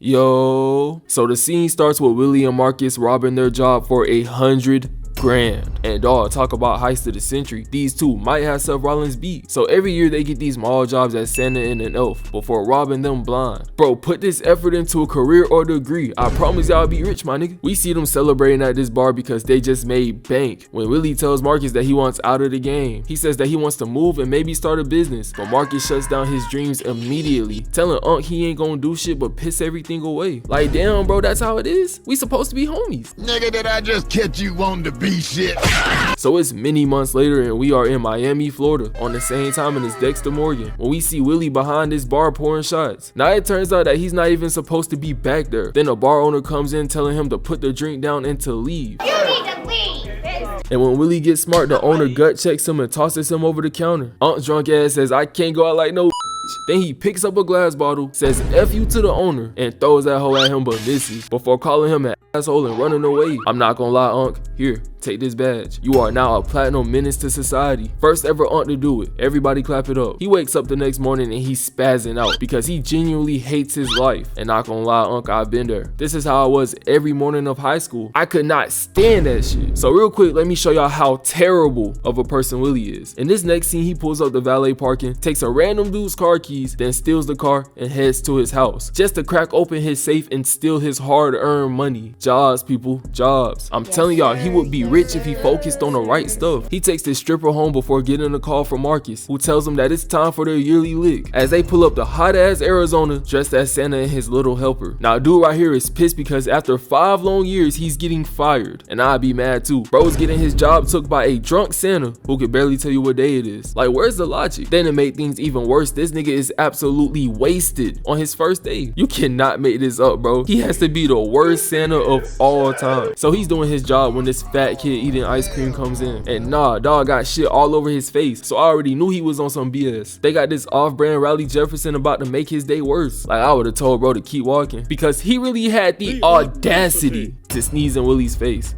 Yo. So the scene starts with Willie and Marcus robbing their job for $100 grand. And dog, talk about heist of the century. These two might have Seth Rollins beat. So every year they get these mall jobs as Santa and an elf before robbing them blind. Bro, put this effort into a career or degree. I promise y'all be rich, my nigga. We see them celebrating at this bar because they just made bank. When Willie tells Marcus that he wants out of the game, he says that he wants to move and maybe start a business. But Marcus shuts down his dreams immediately, telling Unc he ain't gonna do shit but piss everything away. Like, damn, bro, that's how it is? We supposed to be homies. Nigga, did I just catch you wanting to be shit? So it's many months later and we are in Miami, Florida, on the same time as Dexter Morgan, when we see Willie behind this bar pouring shots. Now it turns out that he's not even supposed to be back there. Then a bar owner comes in telling him to put the drink down and to leave. You need to leave. And when Willie gets smart, the owner gut checks him and tosses him over the counter. Unc's drunk ass says, I can't go out like no. Then he picks up a glass bottle, says F you to the owner, and throws that hoe at him but misses, before calling him an asshole and running away. I'm not gonna lie, Unc. Here, take this badge. You are now a platinum menace to society. First ever Unc to do it. Everybody clap it up. He wakes up the next morning and he's spazzing out because he genuinely hates his life. And not gonna lie, Unc, I've been there. This is how I was every morning of high school. I could not stand that shit. So real quick, let me show y'all how terrible of a person Willie is. In this next scene, he pulls up the valet parking, takes a random dude's car keys, then steals the car and heads to his house just to crack open his safe and steal his hard-earned money. Jobs, people, jobs. I'm telling y'all, he would be rich if he focused on the right stuff. He takes this stripper home before getting a call from Marcus, who tells him that it's time for their yearly lick, as they pull up the hot-ass Arizona dressed as Santa and his little helper. Now dude right here is pissed because after 5 long years he's getting fired, and I'd be mad too. Bro's getting his job took by a drunk Santa who could barely tell you what day it is. Like, where's the logic? Then to make things even worse, this nigga is absolutely wasted on his first day. You cannot make this up, bro. He has to be the worst Santa of all time. So he's doing his job when this fat kid eating ice cream comes in, and nah, dog got shit all over his face, so I already knew he was on some BS. They got this off-brand Raleigh Jefferson about to make his day worse. Like, I would have told bro to keep walking because he really had the audacity to sneeze in Willie's face.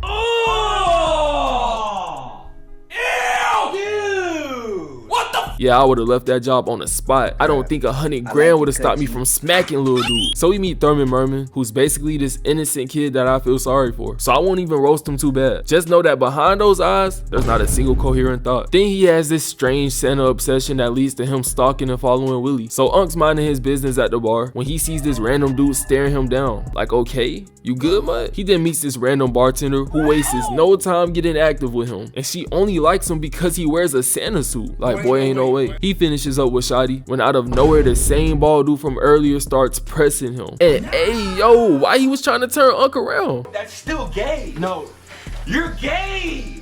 Yeah, I would have left that job on the spot. I don't think 100 grand would have stopped me from smacking little dude. So we meet Thurman Merman, who's basically this innocent kid that I feel sorry for. So I won't even roast him too bad. Just know that behind those eyes, there's not a single coherent thought. Then he has this strange Santa obsession that leads to him stalking and following Willie. So Unc's minding his business at the bar when he sees this random dude staring him down. Like, okay, you good, mud? He then meets this random bartender who wastes no time getting active with him, and she only likes him because he wears a Santa suit. Like, boy, ain't no way. He finishes up with Shotty when out of nowhere the same bald dude from earlier starts pressing him. And hey yo, why he was trying to turn Unc around? That's still gay. No, you're gay.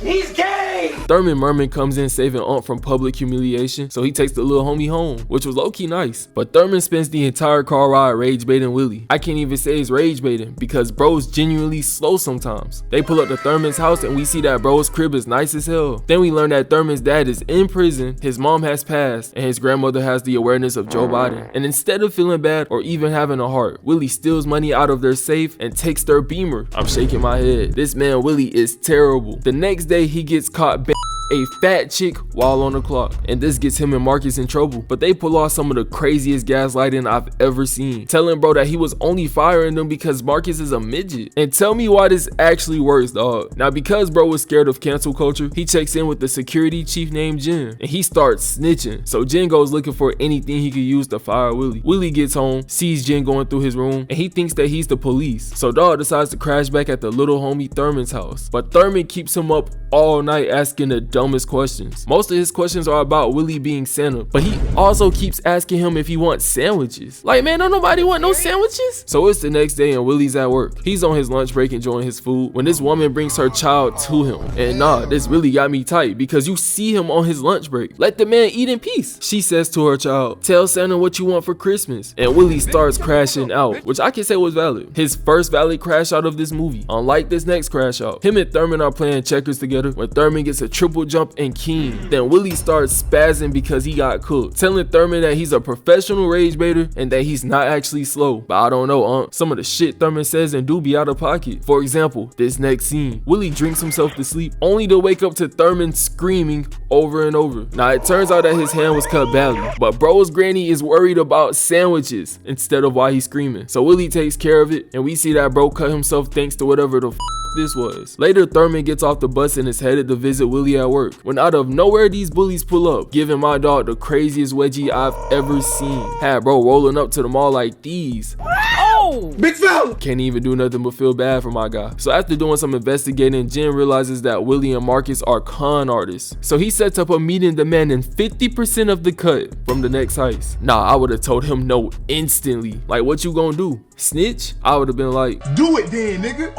He's gay! Thurman Merman comes in saving Unc from public humiliation, so he takes the little homie home, which was low-key nice. But Thurman spends the entire car ride rage baiting Willie. I can't even say it's rage baiting because bro's genuinely slow sometimes. They pull up to Thurman's house and we see that bro's crib is nice as hell. Then we learn that Thurman's dad is in prison, his mom has passed, and his grandmother has the awareness of Joe Biden. And instead of feeling bad or even having a heart, Willie steals money out of their safe and takes their Beamer. I'm shaking my head. This man Willie is terrible. The next day he gets caught a fat chick while on the clock, and this gets him and Marcus in trouble. But they pull off some of the craziest gaslighting I've ever seen, telling bro that he was only firing them because Marcus is a midget. And tell me why this actually works, dog. Now because bro was scared of cancel culture, he checks in with the security chief named Jen, and he starts snitching. So Jen goes looking for anything he could use to fire Willie. Willie gets home, sees Jen going through his room, and he thinks that he's the police. So dog decides to crash back at the little homie Thurman's house. But Thurman keeps him up all night asking the dumbest questions. Most of his questions are about Willie being Santa, but he also keeps asking him if he wants sandwiches. Like, man, don't nobody want no sandwiches? So it's the next day and Willie's at work. He's on his lunch break enjoying his food when this woman brings her child to him. And nah, this really got me tight because you see him on his lunch break. Let the man eat in peace. She says to her child, tell Santa what you want for Christmas. And Willie starts crashing out, which I can say was valid. His first valid crash out of this movie. Unlike this next crash out, him and Thurman are playing checkers together when Thurman gets a triple jump and keen. Then Willie starts spazzing because he got cooked, telling Thurman that he's a professional rage baiter and that he's not actually slow. But I don't know, some of the shit Thurman says and do be out of pocket. For example, this next scene, Willie drinks himself to sleep only to wake up to Thurman screaming over and over. Now it turns out that his hand was cut badly, but bro's granny is worried about sandwiches instead of why he's screaming. So Willie takes care of it, and we see that bro cut himself thanks to whatever the this was. Later, Thurman gets off the bus and is headed to visit Willie at work, when out of nowhere these bullies pull up, giving my dog the craziest wedgie I've ever seen. Had bro rolling up to the mall like these. Oh! Big fella! Can't even do nothing but feel bad for my guy. So after doing some investigating, Jen realizes that Willie and Marcus are con artists. So he sets up a meeting demanding 50% of the cut from the next heist. Nah, I would have told him no instantly. Like, what you gonna do? Snitch? I would have been like, do it then, nigga.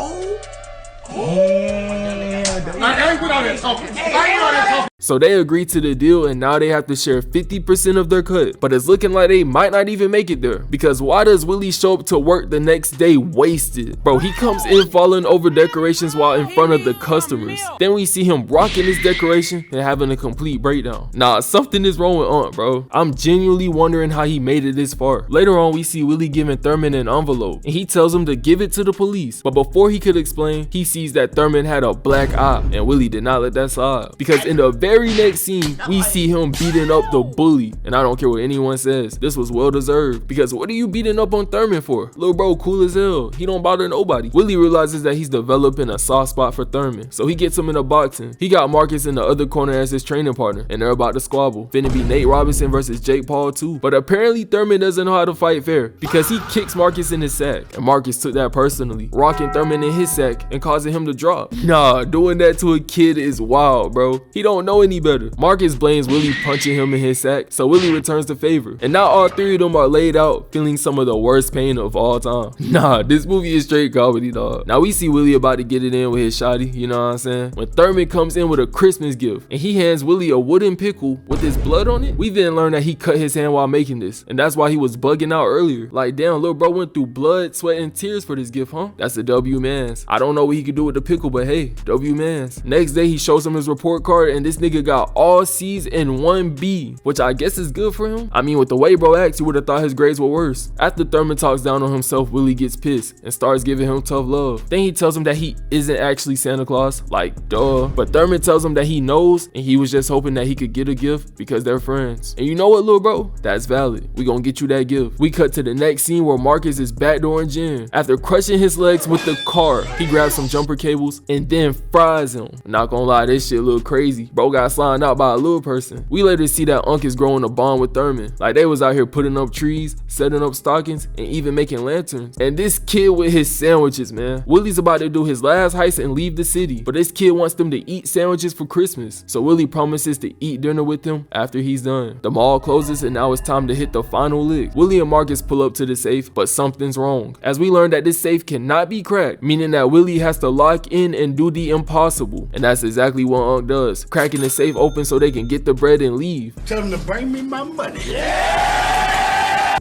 I ain't without that talking. So they agree to the deal, and now they have to share 50% of their cut. But it's looking like they might not even make it there, because why does Willie show up to work the next day wasted? Bro, he comes in falling over decorations while in front of the customers. Then we see him rocking his decoration and having a complete breakdown. Nah, something is wrong with Aunt, bro. I'm genuinely wondering how he made it this far. Later on, we see Willie giving Thurman an envelope, and he tells him to give it to the police. But before he could explain, he sees that Thurman had a black eye, and Willie did not let that slide, because in the very next scene, we see him beating up the bully. And I don't care what anyone says, this was well deserved, because what are you beating up on Thurman for? Little bro cool as hell, he don't bother nobody. Willie realizes that he's developing a soft spot for Thurman, so he gets him in a boxing. He got Marcus in the other corner as his training partner, and they're about to squabble. Finna be Nate Robinson versus Jake Paul too. But apparently Thurman doesn't know how to fight fair, because he kicks Marcus in his sack, and Marcus took that personally, rocking Thurman in his sack and causing him to drop. Nah, doing that to a kid is wild, bro. He don't know any better. Marcus blames Willie punching him in his sack, so Willie returns the favor. And now all three of them are laid out, feeling some of the worst pain of all time. Nah, this movie is straight comedy, dog. Now we see Willie about to get it in with his shotty, you know what I'm saying? When Thurman comes in with a Christmas gift, and he hands Willie a wooden pickle with his blood on it, we then learn that he cut his hand while making this, and that's why he was bugging out earlier. Like, damn, little bro went through blood, sweat, and tears for this gift, huh? That's a W mans. I don't know what he could do with the pickle, but hey, W mans. Next day, he shows him his report card, and this nigga got all C's and 1 B, which I guess is good for him. I mean, with the way bro acts, you would have thought his grades were worse. After Thurman talks down on himself, Willie gets pissed and starts giving him tough love. Then he tells him that he isn't actually Santa Claus, like duh. But Thurman tells him that he knows, and he was just hoping that he could get a gift because they're friends. And you know what, little bro? That's valid. We gonna get you that gift. We cut to the next scene where Marcus is backdooring Jen. After crushing his legs with the car, he grabs some jumper cables and then fries him. Not gonna lie, this shit look crazy. Bro got slimed out by a little person. We later see that Unc is growing a bond with Thurman. Like, they was out here putting up trees, setting up stockings, and even making lanterns. And this kid with his sandwiches, man. Willie's about to do his last heist and leave the city, but this kid wants them to eat sandwiches for Christmas. So Willie promises to eat dinner with him after he's done. The mall closes, and now it's time to hit the final lick. Willie and Marcus pull up to the safe, but something's wrong, as we learn that this safe cannot be cracked, meaning that Willie has to lock in and do the impossible. And that's exactly what Unc does, cracking the safe open so they can get the bread and leave. Tell him to bring me my money.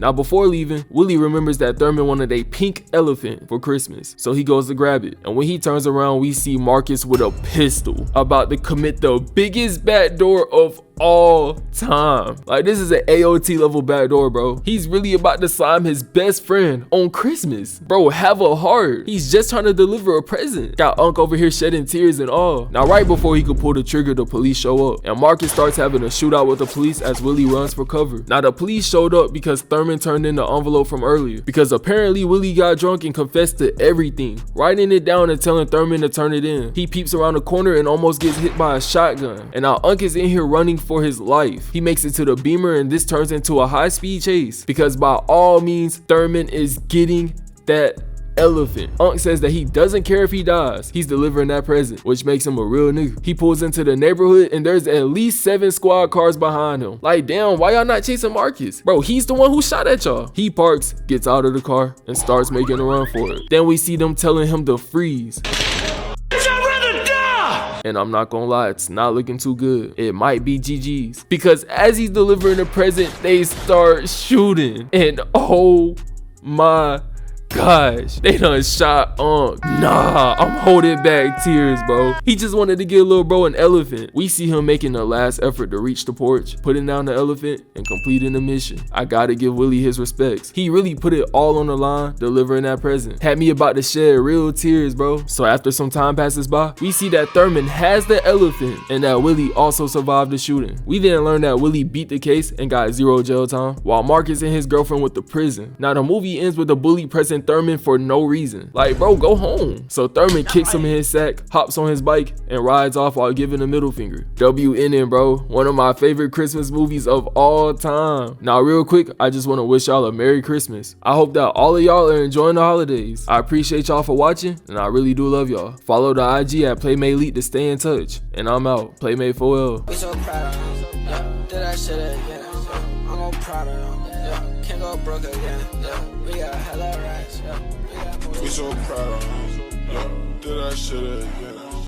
Now before leaving, Willie remembers that Thurman wanted a pink elephant for Christmas, so he goes to grab it. And when he turns around, we see Marcus with a pistol, about to commit the biggest backdoor of all time. Like, this is an AOT level backdoor, bro. He's really about to slime his best friend on Christmas. Bro, have a heart. He's just trying to deliver a present. Got Unc over here shedding tears and all. Now right before he could pull the trigger, the police show up, and Marcus starts having a shootout with the police as Willie runs for cover. Now the police showed up because Thurman turned in the envelope from earlier, because apparently Willie got drunk and confessed to everything, writing it down and telling Thurman to turn it in. He peeps around the corner and almost gets hit by a shotgun, and now Unc is in here running for his life. He makes it to the Beamer, and this turns into a high-speed chase, because by all means Thurman is getting that elephant. Unc says that he doesn't care if he dies. He's delivering that present, which makes him a real nigga. He pulls into the neighborhood, and there's at least 7 squad cars behind him. Like, damn, why y'all not chasing Marcus? Bro, he's the one who shot at y'all. He parks, gets out of the car, and starts making a run for it. Then we see them telling him to freeze. And I'm not gonna lie, it's not looking too good. It might be GG's, because as he's delivering the present, they start shooting. And oh my gosh, they done shot Unc. Nah, I'm holding back tears, bro. He just wanted to give little bro an elephant. We see him making the last effort to reach the porch, putting down the elephant, and completing the mission. I gotta give Willie his respects. He really put it all on the line, delivering that present. Had me about to shed real tears, bro. So after some time passes by, we see that Thurman has the elephant and that Willie also survived the shooting. We then learn that Willie beat the case and got 0 jail time, while Marcus and his girlfriend with the prison. Now the movie ends with the bully pressing Thurman for no reason. Like, bro, go home. So Thurman kicks him in his sack, hops on his bike, and rides off while giving a middle finger. WNN, bro. One of my favorite Christmas movies of all time. Now, real quick, I just want to wish y'all a Merry Christmas. I hope that all of y'all are enjoying the holidays. I appreciate y'all for watching, and I really do love y'all. Follow the IG at PlayMateLeet to stay in touch. And I'm out. Playmate 4L. We so proud of him, yeah. Did that shit again, yeah. I'm all proud of him, yeah. Can't go broke again, yeah. We got hella racks, yeah. We so proud of him, yeah. Did that shit again.